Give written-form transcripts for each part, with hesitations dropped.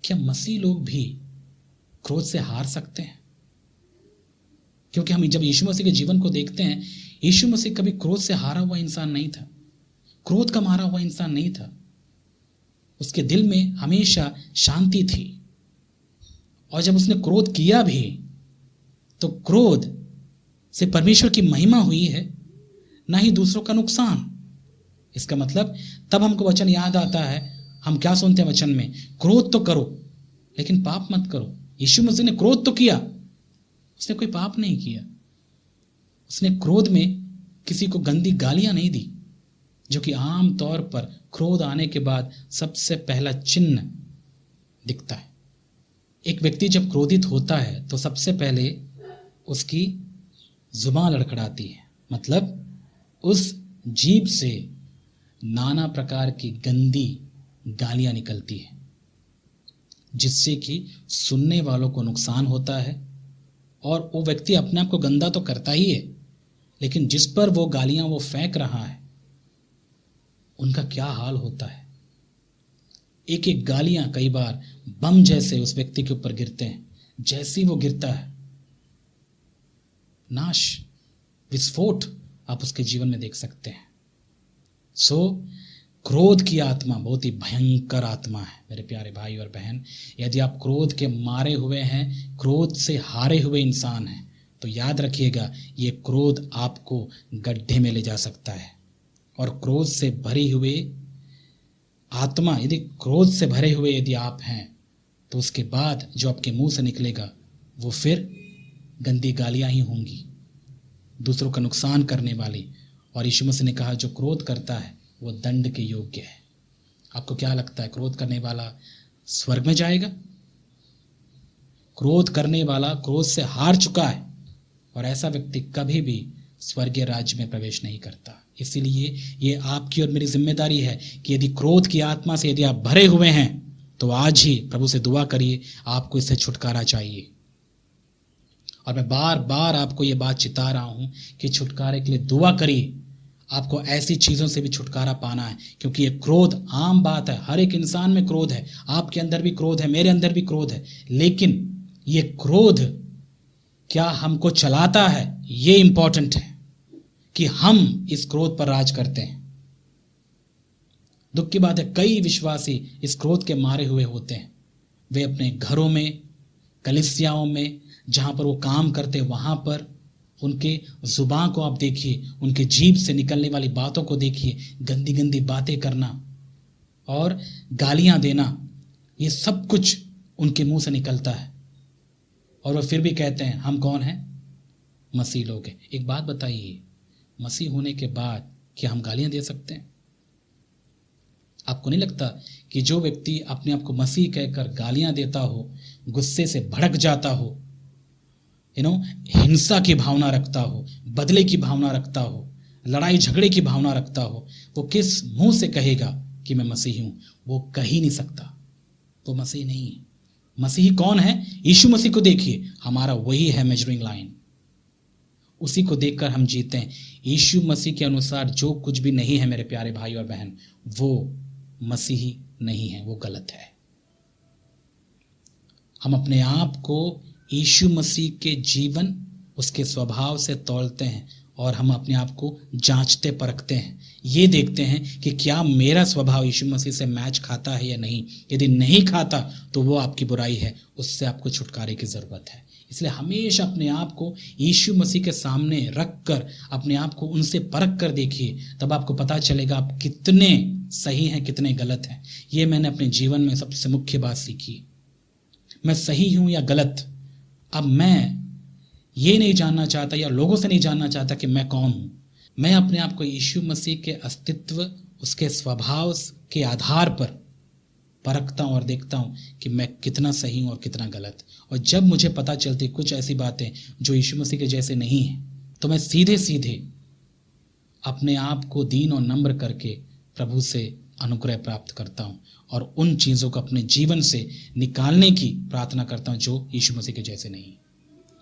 क्या मसीह लोग भी क्रोध से हार सकते हैं? क्योंकि हम जब यीशु मसीह के जीवन को देखते हैं, यीशु मसीह कभी क्रोध से हारा हुआ इंसान नहीं था, क्रोध का मारा हुआ इंसान नहीं था। उसके दिल में हमेशा शांति थी। और जब उसने क्रोध किया भी तो क्रोध से परमेश्वर की महिमा हुई है, ना ही दूसरों का नुकसान। इसका मतलब तब हमको वचन याद आता है, हम क्या सुनते हैं वचन में, क्रोध तो करो लेकिन पाप मत करो। यीशु मसीह ने क्रोध तो किया, उसने कोई पाप नहीं किया। उसने क्रोध में किसी को गंदी गालियां नहीं दी, जो कि आम तौर पर क्रोध आने के बाद सबसे पहला चिन्ह दिखता है। एक व्यक्ति जब क्रोधित होता है तो सबसे पहले उसकी जुबान लड़खड़ाती है, मतलब उस जीभ से नाना प्रकार की गंदी गालियां निकलती है, जिससे कि सुनने वालों को नुकसान होता है। और वो व्यक्ति अपने आप को गंदा तो करता ही है, लेकिन जिस पर वो गालियां वो फेंक रहा है, उनका क्या हाल होता है। एक एक गालियां कई बार बम जैसे उस व्यक्ति के ऊपर गिरते हैं। जैसे ही वो गिरता है, नाश, विस्फोट आप उसके जीवन में देख सकते हैं। क्रोध की आत्मा बहुत ही भयंकर आत्मा है मेरे प्यारे भाई और बहन। यदि आप क्रोध के मारे हुए हैं, क्रोध से हारे हुए इंसान हैं, तो याद रखिएगा, ये क्रोध आपको गड्ढे में ले जा सकता है। और क्रोध से भरी हुए आत्मा, यदि क्रोध से भरे हुए यदि आप हैं, तो उसके बाद जो आपके मुंह से निकलेगा वो फिर गंदी गालियां ही होंगी, दूसरों का नुकसान करने वाली। और यीशु मसीह ने कहा, जो क्रोध करता है वो दंड के योग्य है। आपको क्या लगता है, क्रोध करने वाला स्वर्ग में जाएगा? क्रोध करने वाला क्रोध से हार चुका है, और ऐसा व्यक्ति कभी भी स्वर्गीय राज्य में प्रवेश नहीं करता। इसीलिए ये आपकी और मेरी जिम्मेदारी है कि यदि क्रोध की आत्मा से यदि आप भरे हुए हैं, तो आज ही प्रभु से दुआ करिए, आपको इससे छुटकारा चाहिए। और मैं बार बार आपको ये बात चिता रहा हूं कि छुटकारे के लिए दुआ करिए। आपको ऐसी चीजों से भी छुटकारा पाना है, क्योंकि ये क्रोध आम बात है, हर एक इंसान में क्रोध है। आपके अंदर भी क्रोध है, मेरे अंदर भी क्रोध है, लेकिन ये क्रोध क्या हमको चलाता है, ये इंपॉर्टेंट है कि हम इस क्रोध पर राज करते हैं। दुख की बात है, कई विश्वासी इस क्रोध के मारे हुए होते हैं। वे अपने घरों में, कलीसियाओं में, जहां पर वो काम करते, वहां पर उनके जुबान को आप देखिए, उनके जीभ से निकलने वाली बातों को देखिए, गंदी गंदी बातें करना और गालियां देना, ये सब कुछ उनके मुंह से निकलता है। और वो फिर भी कहते हैं हम कौन हैं? मसीह लोग हैं। एक बात बताइए, मसीह होने के बाद क्या हम गालियां दे सकते हैं? आपको नहीं लगता कि जो व्यक्ति अपने आप को मसीह कहकर गालियां देता हो, गुस्से से भड़क जाता हो, हिंसा की भावना रखता हो, बदले की भावना रखता हो, लड़ाई झगड़े की भावना रखता हो, वो किस मुंह से कहेगा कि मैं मसीही हूं? वो कह ही नहीं सकता, वो मसीह नहीं है। मसीही कौन है? यीशु मसीह को देखिए, हमारा वही है मेजरिंग लाइन, उसी को देखकर हम जीते हैं। यीशु मसीह के अनुसार जो कुछ भी नहीं है मेरे प्यारे भाई और बहन, वो मसीही नहीं है, वो गलत है। हम अपने आप को यीशु मसीह के जीवन, उसके स्वभाव से तौलते हैं, और हम अपने आप को जांचते परखते हैं। ये देखते हैं कि क्या मेरा स्वभाव यीशु मसीह से मैच खाता है या नहीं। यदि नहीं खाता तो वो आपकी बुराई है, उससे आपको छुटकारे की जरूरत है। इसलिए हमेशा अपने आप को यीशु मसीह के सामने रख कर अपने आप को उनसे परख कर देखिए, तब आपको पता चलेगा आप कितने सही हैं, कितने गलत हैं। ये मैंने अपने जीवन में सबसे मुख्य बात सीखी। मैं सही हूं या गलत, अब मैं ये नहीं जानना चाहता या लोगों से नहीं जानना चाहता कि मैं कौन हूं। मैं अपने आप को यीशु मसीह के अस्तित्व, उसके स्वभाव के आधार पर परखता हूं और देखता हूं कि मैं कितना सही हूं और कितना गलत। और जब मुझे पता चलती कुछ ऐसी बातें जो यीशु मसीह के जैसे नहीं है, तो मैं सीधे सीधे अपने आप को दीन और नम्र करके प्रभु से अनुग्रह प्राप्त करता हूं और उन चीज़ों को अपने जीवन से निकालने की प्रार्थना करता हूं जो यीशु मसीह के जैसे नहीं।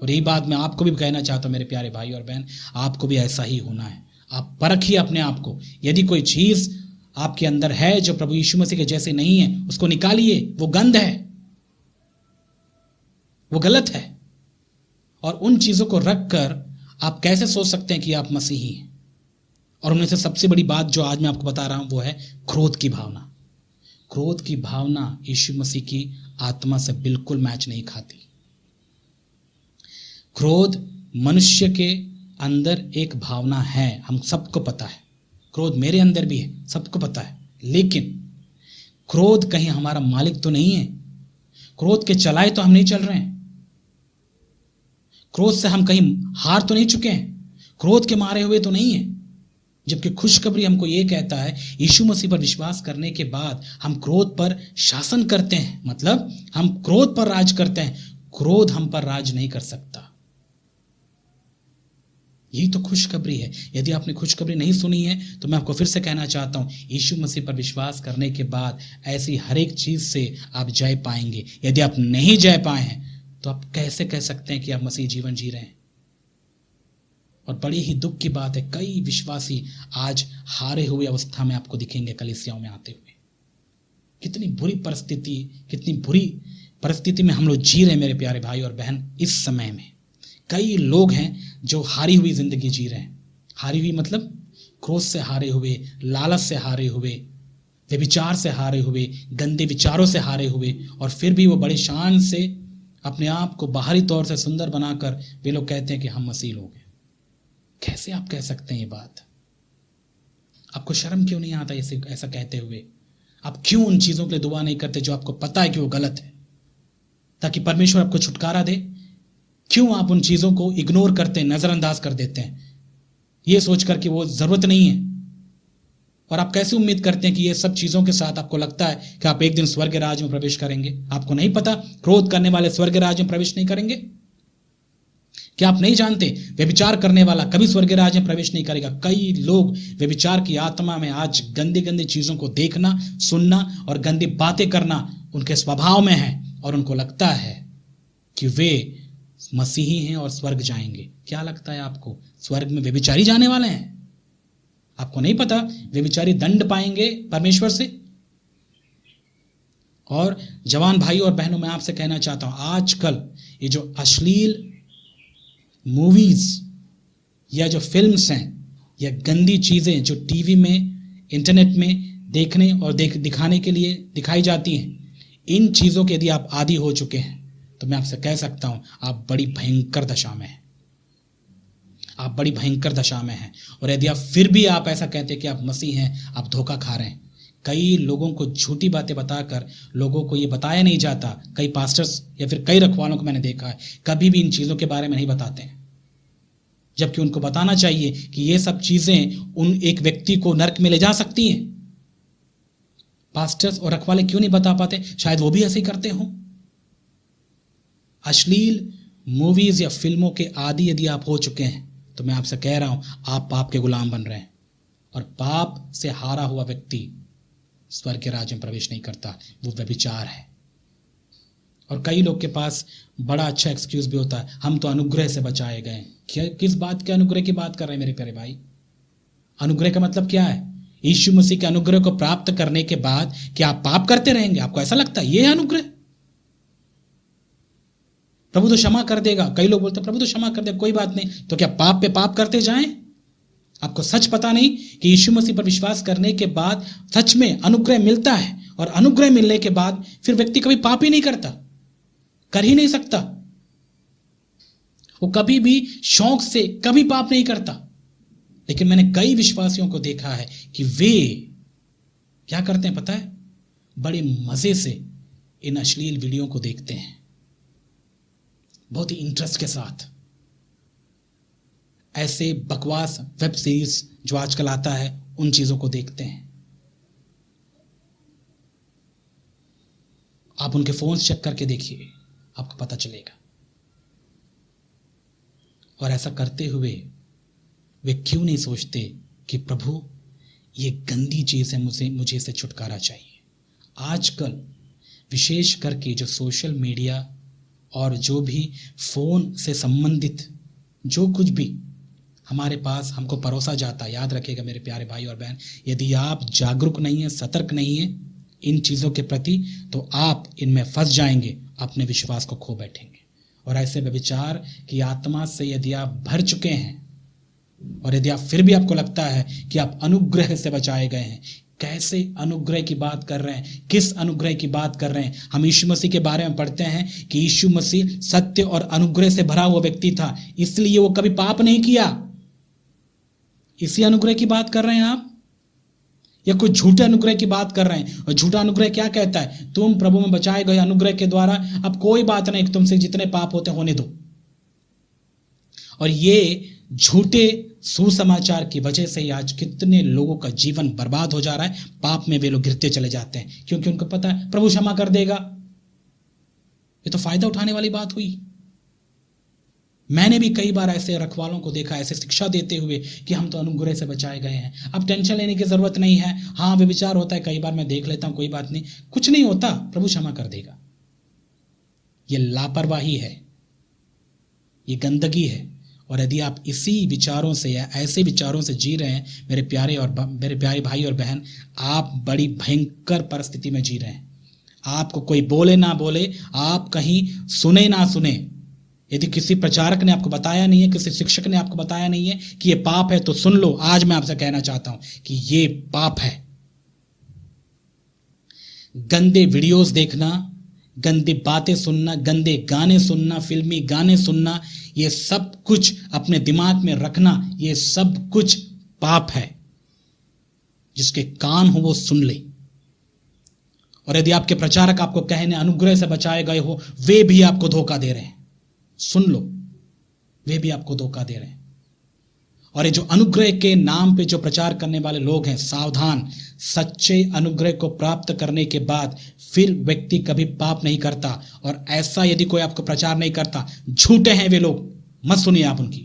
और यही बात मैं आपको भी कहना चाहता हूं मेरे प्यारे भाई और बहन, आपको भी ऐसा ही होना है। आप परखिए अपने आप को, यदि कोई चीज़ आपके अंदर है जो प्रभु यीशु मसीह के जैसे नहीं है, उसको निकालिए। वो गंध है, वो गलत है। और उन चीजों को रखकर आप कैसे सोच सकते हैं कि आप मसीही हैं? और उनमें से सबसे बड़ी बात जो आज मैं आपको बता रहा हूं वो है क्रोध की भावना। क्रोध की भावना यीशु मसीह की आत्मा से बिल्कुल मैच नहीं खाती। क्रोध मनुष्य के अंदर एक भावना है, हम सबको पता है। क्रोध मेरे अंदर भी है, सबको पता है। लेकिन क्रोध कहीं हमारा मालिक तो नहीं है। क्रोध के चलाए तो हम नहीं चल रहे हैं। क्रोध से हम कहीं हार तो नहीं चुके हैं। क्रोध के मारे हुए तो नहीं है। जबकि खुशखबरी हमको ये कहता है, यीशु मसीह पर विश्वास करने के बाद हम क्रोध पर शासन करते हैं, मतलब हम क्रोध पर राज करते हैं। क्रोध हम पर राज नहीं कर सकता। यही तो खुशखबरी है। यदि आपने खुशखबरी नहीं सुनी है तो मैं आपको फिर से कहना चाहता हूं, यीशु मसीह पर विश्वास करने के बाद ऐसी हर एक चीज से आप जय पाएंगे। यदि आप नहीं जय पाए हैं तो आप कैसे कह सकते हैं कि आप मसीह जीवन जी रहे हैं? और बड़ी ही दुख की बात है, कई विश्वासी आज हारे हुए अवस्था में आपको दिखेंगे कलीसियाओं में आते हुए। कितनी बुरी परिस्थिति, कितनी बुरी परिस्थिति में हम लोग जी रहे हैं मेरे प्यारे भाई और बहन। इस समय में कई लोग हैं जो हारी हुई जिंदगी जी रहे हैं। हारी हुई मतलब क्रोध से हारे हुए, लालच से हारे हुए, व्यभिचार से हारे हुए, गंदे विचारों से हारे हुए, और फिर भी वो बड़े शान से अपने आप को बाहरी तौर से सुंदर बनाकर वे लोग कहते हैं कि हम मसीह लोग हैं। कैसे आप कह सकते हैं ये बात? आपको शर्म क्यों नहीं आता ऐसा कहते हुए? आप क्यों उन चीजों के लिए दुआ नहीं करते जो आपको पता है कि वो गलत है, ताकि परमेश्वर आपको छुटकारा दे? क्यों आप उन चीजों को इग्नोर करते हैं, नजरअंदाज कर देते हैं, ये सोचकर कि वो जरूरत नहीं है? और आप कैसे उम्मीद करते हैं कि ये सब चीजों के साथ आपको लगता है कि आप एक दिन स्वर्ग राज्य में प्रवेश करेंगे? आपको नहीं पता क्रोध करने वाले स्वर्ग राज्य में प्रवेश नहीं करेंगे? क्या आप नहीं जानते व्यभिचार करने वाला कभी स्वर्ग राज्य में प्रवेश नहीं करेगा? कई लोग व्यभिचार की आत्मा में आज गंदी गंदी चीजों को देखना, सुनना और गंदी बातें करना उनके स्वभाव में है, और उनको लगता है कि वे मसीही हैं और स्वर्ग जाएंगे। क्या लगता है आपको? स्वर्ग में व्यभिचारी जाने वाले हैं? आपको नहीं पता व्यभिचारी दंड पाएंगे परमेश्वर से? और जवान भाई और बहनों, मैं आपसे कहना चाहता हूं, आजकल ये जो अश्लील मूवीज या जो फिल्म्स हैं या गंदी चीजें जो टीवी में, इंटरनेट में देखने और दिखाने के लिए दिखाई जाती हैं, इन चीजों के यदि आप आदी हो चुके हैं तो मैं आपसे कह सकता हूं आप बड़ी भयंकर दशा में हैं। आप बड़ी भयंकर दशा में हैं। और यदि आप फिर भी आप ऐसा कहते हैं कि आप मसीह हैं, आप धोखा खा रहे हैं। कई लोगों को झूठी बातें बताकर लोगों को ये बताया नहीं जाता। कई पास्टर्स या फिर कई रखवालों को मैंने देखा है, कभी भी इन चीजों के बारे में नहीं बताते हैं, जबकि उनको बताना चाहिए कि ये सब चीजें उन एक व्यक्ति को नरक में ले जा सकती हैं। पास्टर्स और रखवाले क्यों नहीं बता पाते? शायद वो भी ऐसे ही करते हों। अश्लील मूवीज या फिल्मों के आदी यदि आप हो चुके हैं तो मैं आपसे कह रहा हूं, आप पाप के गुलाम बन रहे हैं। और पाप से हारा हुआ व्यक्ति स्वर्ग के राज्य में प्रवेश नहीं करता, वो व्यभिचार है। और कई लोग के पास बड़ा अच्छा एक्सक्यूज भी होता है, हम तो अनुग्रह से बचाए गए। किस बात के अनुग्रह की बात कर रहे हैं मेरे प्यारे भाई? अनुग्रह का मतलब क्या है? यीशु मसीह के अनुग्रह को प्राप्त करने के बाद क्या आप पाप करते रहेंगे? आपको ऐसा लगता है ये है अनुग्रह? प्रभु तो क्षमा कर देगा। कई लोग बोलते हैं प्रभु तो क्षमा कर देगा, कोई बात नहीं। तो क्या पाप पे पाप करते जाएं? आपको सच पता नहीं कि यीशु मसीह पर विश्वास करने के बाद सच में अनुग्रह मिलता है, और अनुग्रह मिलने के बाद फिर व्यक्ति कभी पाप ही नहीं करता, कर ही नहीं सकता। वो कभी भी शौक से कभी पाप नहीं करता। लेकिन मैंने कई विश्वासियों को देखा है कि वे क्या करते हैं पता है? बड़े मजे से इन अश्लील वीडियो को देखते हैं, बहुत ही इंटरेस्ट के साथ। ऐसे बकवास वेब सीरीज जो आजकल आता है, उन चीजों को देखते हैं। आप उनके फोन चेक करके देखिए, आपको पता चलेगा। और ऐसा करते हुए वे क्यों नहीं सोचते कि प्रभु ये गंदी चीज है, मुझे इससे छुटकारा चाहिए। आजकल विशेष करके जो सोशल मीडिया और जो भी फोन से संबंधित जो कुछ भी हमारे पास हमको परोसा जाता है, याद रखिएगा मेरे प्यारे भाई और बहन, यदि आप जागरूक नहीं है, सतर्क नहीं है इन चीजों के प्रति, तो आप इनमें फंस जाएंगे, अपने विश्वास को खो बैठेंगे। और ऐसे व्यभिचार की आत्मा से यदि आप भर चुके हैं और यदि आप फिर भी आपको लगता है कि आप अनुग्रह से बचाए गए हैं, कैसे अनुग्रह की बात कर रहे हैं? किस अनुग्रह की बात कर रहे हैं? हम यीशु मसीह के बारे में पढ़ते हैं कि यीशु मसीह सत्य और अनुग्रह से भरा हुआ व्यक्ति था, इसलिए वो कभी पाप नहीं किया। इसी अनुग्रह की बात कर रहे हैं आप, या कोई झूठे अनुग्रह की बात कर रहे हैं? और झूठा अनुग्रह क्या कहता है? तुम प्रभु में बचाए गए अनुग्रह के द्वारा, अब कोई बात नहीं, तुमसे जितने पाप होते होने दो। और ये झूठे सुसमाचार की वजह से ही आज कितने लोगों का जीवन बर्बाद हो जा रहा है। पाप में वे लोग गिरते चले जाते हैं, क्योंकि उनको पता है प्रभु क्षमा कर देगा। ये तो फायदा उठाने वाली बात हुई। मैंने भी कई बार ऐसे रखवालों को देखा ऐसे शिक्षा देते हुए कि हम तो अनुग्रह से बचाए गए हैं, अब टेंशन लेने की जरूरत नहीं है। हाँ, वे विचार होता है, कई बार मैं देख लेता हूं, कोई बात नहीं, कुछ नहीं होता, प्रभु क्षमा कर देगा। ये लापरवाही है, ये गंदगी है। और यदि आप इसी विचारों से या ऐसे विचारों से जी रहे हैं मेरे प्यारे भाई और बहन, आप बड़ी भयंकर परिस्थिति में जी रहे हैं। आपको कोई बोले ना बोले, आप कहीं सुने ना सुने, यदि किसी प्रचारक ने आपको बताया नहीं है, किसी शिक्षक ने आपको बताया नहीं है कि ये पाप है, तो सुन लो, आज मैं आपसे कहना चाहता हूं कि ये पाप है। गंदे वीडियोस देखना, गंदी बातें सुनना, गंदे गाने सुनना, फिल्मी गाने सुनना, ये सब कुछ अपने दिमाग में रखना, ये सब कुछ पाप है। जिसके कान हो वो सुन ले। और यदि आपके प्रचारक आपको कहने अनुग्रह से बचाए गए हो, वे भी आपको धोखा दे रहे हैं, सुन लो, वे भी आपको धोखा दे रहे हैं। और ये जो अनुग्रह के नाम पे जो प्रचार करने वाले लोग हैं, सावधान। सच्चे अनुग्रह को प्राप्त करने के बाद फिर व्यक्ति कभी पाप नहीं करता। और ऐसा यदि कोई आपको प्रचार नहीं करता, झूठे हैं वे लोग, मत सुनिए आप उनकी।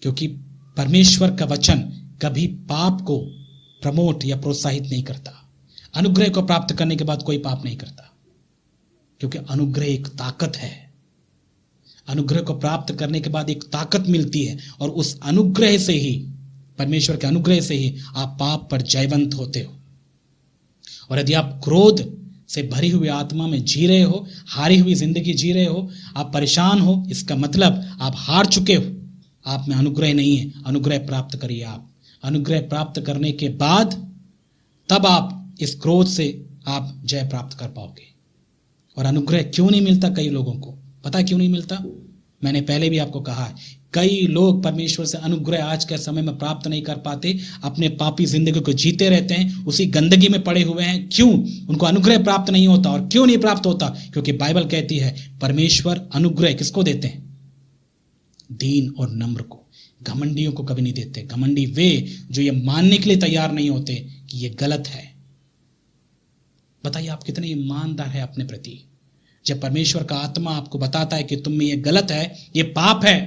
क्योंकि परमेश्वर का वचन कभी पाप को प्रमोट या प्रोत्साहित नहीं करता। अनुग्रह को प्राप्त करने के बाद कोई पाप नहीं करता, क्योंकि अनुग्रह एक ताकत है। अनुग्रह को प्राप्त करने के बाद एक ताकत मिलती है, और उस अनुग्रह से ही, परमेश्वर के अनुग्रह से ही आप पाप पर जयवंत होते हो। और यदि आप क्रोध से भरी हुई आत्मा में जी रहे हो, हारी हुई जिंदगी जी रहे हो, आप परेशान हो, इसका मतलब आप हार चुके हो, आप में अनुग्रह नहीं है। अनुग्रह प्राप्त करिए आप। अनुग्रह प्राप्त करने के बाद तब आप इस क्रोध से आप जय प्राप्त कर पाओगे। और अनुग्रह क्यों नहीं मिलता कई लोगों को? पता है क्यों नहीं मिलता? मैंने पहले भी आपको कहा है, कई लोग परमेश्वर से अनुग्रह आज के समय में प्राप्त नहीं कर पाते, अपने पापी जिंदगी को जीते रहते हैं, उसी गंदगी में पड़े हुए हैं। क्यों उनको अनुग्रह प्राप्त नहीं होता? और क्यों नहीं प्राप्त होता? क्योंकि बाइबल कहती है परमेश्वर अनुग्रह किसको देते हैं? दीन और नम्र को। घमंडियों को कभी नहीं देते। घमंडी वे जो ये मानने के लिए तैयार नहीं होते कि ये गलत है। बताइए आप कितने ईमानदार है अपने प्रति। जब परमेश्वर का आत्मा आपको बताता है कि तुम में ये गलत है, ये पाप है,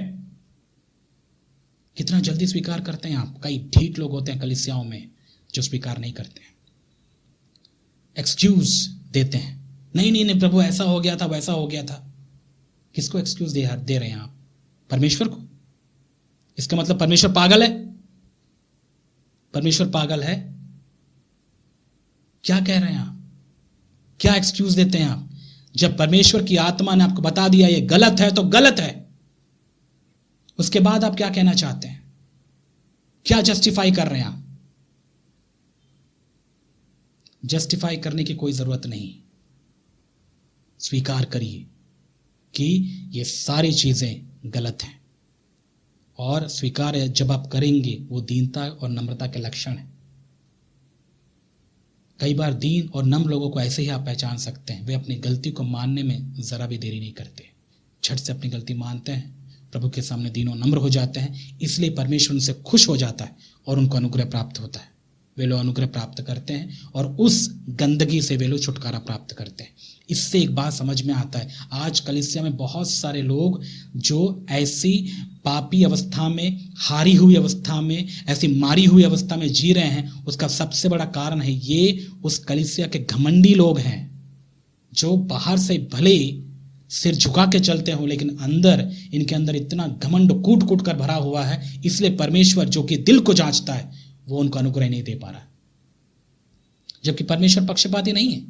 कितना जल्दी स्वीकार करते हैं आप। कई ढीठ लोग होते हैं कलीसियाओं में जो स्वीकार नहीं करते हैं, एक्सक्यूज देते हैं। नहीं नहीं नहीं प्रभु, ऐसा हो गया था, वैसा हो गया था। किसको एक्सक्यूज दे रहे हैं आप? परमेश्वर को। इसका मतलब परमेश्वर पागल है? परमेश्वर पागल है? क्या कह रहे हैं आप? क्या एक्सक्यूज देते हैं आप? जब परमेश्वर की आत्मा ने आपको बता दिया ये गलत है तो गलत है, उसके बाद आप क्या कहना चाहते हैं? क्या जस्टिफाई कर रहे हैं आप? जस्टिफाई करने की कोई जरूरत नहीं। स्वीकार करिए कि ये सारी चीजें गलत हैं, और स्वीकार जब आप करेंगे वो दीनता और नम्रता के लक्षण है। कई बार दीन और नम्र लोगों को ऐसे ही आप पहचान सकते हैं, वे अपनी गलती को मानने में जरा भी देरी नहीं करते, झट से अपनी गलती मानते हैं, प्रभु के सामने दीन और नम्र हो जाते हैं। इसलिए परमेश्वर उनसे खुश हो जाता है और उनको अनुग्रह प्राप्त होता है। वे लोग अनुग्रह प्राप्त करते हैं और उस गंदगी से वे लोग छुटकारा प्राप्त करते हैं। इससे एक बात समझ में आता है, आज कलीसिया में बहुत सारे लोग जो ऐसी पापी अवस्था में, हारी हुई अवस्था में, ऐसी मारी हुई अवस्था में जी रहे हैं, उसका सबसे बड़ा कारण है ये उस कलीसिया के घमंडी लोग हैं, जो बाहर से भले सिर झुका के चलते हो, लेकिन अंदर इनके अंदर इतना घमंड कूट कूट कर भरा हुआ है। इसलिए परमेश्वर जो कि दिल को जांचता है वो उनको अनुग्रह नहीं दे पा रहा। जबकि परमेश्वर पक्षपाती नहीं है।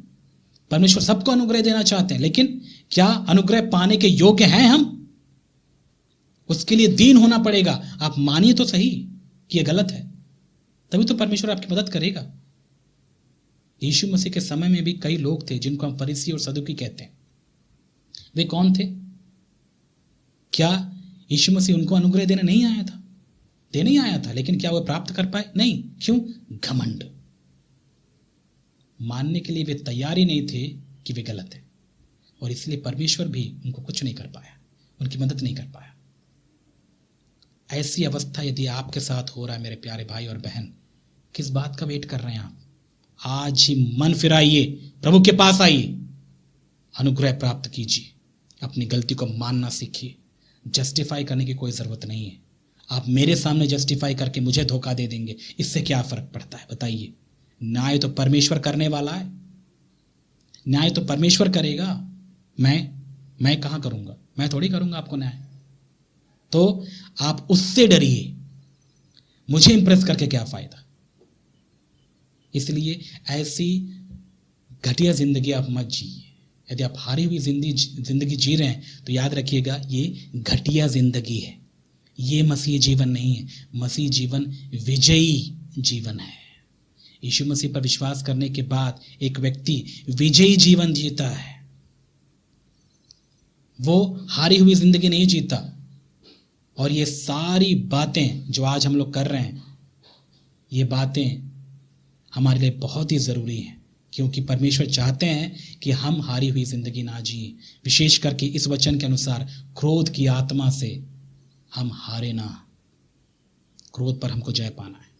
परमेश्वर सबको अनुग्रह देना चाहते हैं, लेकिन क्या अनुग्रह पाने के योग्य हैं हम? उसके लिए दीन होना पड़ेगा। आप मानिए तो सही कि यह गलत है, तभी तो परमेश्वर आपकी मदद करेगा। यीशु मसीह के समय में भी कई लोग थे जिनको हम फरीसी और सदुकी कहते हैं। वे कौन थे? क्या यीशु मसीह उनको अनुग्रह देने नहीं आया था? देने ही आया था, लेकिन क्या वे प्राप्त कर पाए? नहीं। क्यों? घमंड। मानने के लिए वे तैयार ही नहीं थे कि वे गलत है, और इसलिए परमेश्वर भी उनको कुछ नहीं कर पाया, उनकी मदद नहीं कर पाया। ऐसी अवस्था यदि आपके साथ हो रहा है मेरे प्यारे भाई और बहन, किस बात का वेट कर रहे हैं आप? आज ही मन फिराइए, प्रभु के पास आइए, अनुग्रह प्राप्त कीजिए, अपनी गलती को मानना सीखिए। जस्टिफाई करने की कोई जरूरत नहीं है। आप मेरे सामने जस्टिफाई करके मुझे धोखा दे देंगे, इससे क्या फर्क पड़ता है बताइए? न्याय तो परमेश्वर करने वाला है, न्याय तो परमेश्वर करेगा। मैं कहां करूंगा? मैं थोड़ी करूंगा आपको न्याय। तो आप उससे डरिए, मुझे इंप्रेस करके क्या फायदा? इसलिए ऐसी घटिया जिंदगी आप मत जिए। यदि आप हारी हुई जिंदगी जी रहे हैं तो याद रखिएगा, ये घटिया जिंदगी है, ये मसीह जीवन नहीं है। मसीह जीवन विजयी जीवन है। यीशु मसीह पर विश्वास करने के बाद एक व्यक्ति विजयी जीवन जीता है, वो हारी हुई जिंदगी नहीं जीता। और ये सारी बातें जो आज हम लोग कर रहे हैं, ये बातें हमारे लिए बहुत ही जरूरी हैं, क्योंकि परमेश्वर चाहते हैं कि हम हारी हुई जिंदगी ना जिए। विशेष करके इस वचन के अनुसार क्रोध की आत्मा से हम हारे ना। क्रोध पर हमको जय पाना है।